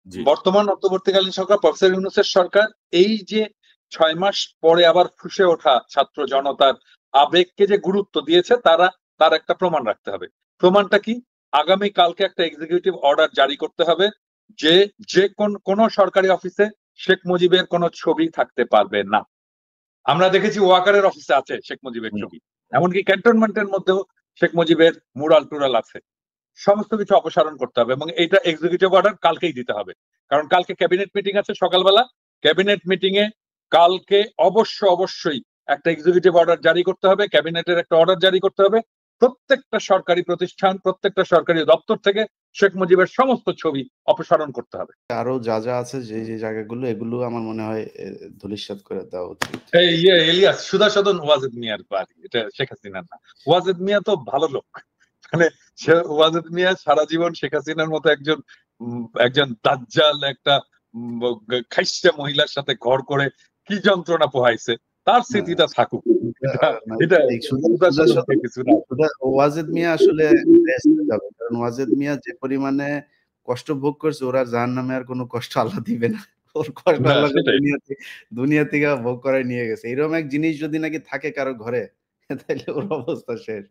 জি বর্তমান অন্তর্বর্তীকালীন সরকার, প্রফেসর ইউনূসের সরকার, এই যে 6 মাস পরে আবার ফুঁসে ওঠা ছাত্র জনতার আবেগকে যে গুরুত্ব দিয়েছে, তার একটা প্রমাণ রাখতে হবে। প্রমাণটা কি? আগামী কালকে একটা এক্সিকিউটিভ অর্ডার জারি করতে হবে যে কোন সরকারি অফিসে শেখ মুজিবের কোন ছবি থাকতে পারবে না। আমরা দেখেছি ওয়াকারের অফিসে আছে শেখ মুজিবের হুম, ছবি, এমনকি ক্যান্টনমেন্টের মধ্যেও শেখ মুজিবের মুরাল টুরাল আছে। সমস্ত কিছু অপসারণ করতে হবে এবং এইটা এক্সিকিউটিভ অর্ডার কালকেই দিতে হবে। কারণ কালকে ক্যাবিনেট মিটিং আছে সকালবেলা। ক্যাবিনেট মিটিং এ কালকে অবশ্যই একটা এক্সিকিউটিভ অর্ডার জারি করতে হবে, ক্যাবিনেটের একটা অর্ডার জারি করতে হবে। প্রত্যেকটা সরকারি প্রতিষ্ঠান, প্রত্যেকটা সরকারি দপ্তর থেকে শেখ মুজিবের সমস্ত ছবি অপসারণ করতে হবে। আরো যা যা আছে যে যে জায়গাগুলো, এগুলো আমার মনে হয় ধূলিসাৎ করে দেওয়া উচিত। এই এলিয়াস, সুধা সদন ওয়াজেদ মিয়ার বাড়ি, এটা শেখ হাসিনার না। ওয়াজেদ মিয়া তো ভালো লোক, মানে ওয়াজেদ মিয়া সারা জীবন শেখ হাসিনার মতো একজন দাজ্জাল, একটা খাইস্টা মহিলার সাথে ঘর করে কি যন্ত্রণা পোহাইছে, তার স্মৃতিটা থাকুক। এটা কিছু না। ওয়াজেদ মিয়া আসলে যাবে, কারণ ওয়াজেদ মিয়া যে পরিমাণে কষ্ট ভোগ করছে, ওরা জাহান্নামে আর কোনো কষ্ট আল্লাহ দিবে না। ওর কষ্ট আল্লাহ দুনিয়া থেকে ভোগ করায় নিয়ে গেছে। এরকম এক জিনিস যদি নাকি থাকে কারো ঘরে, তাহলে ওর অবস্থা শেষ।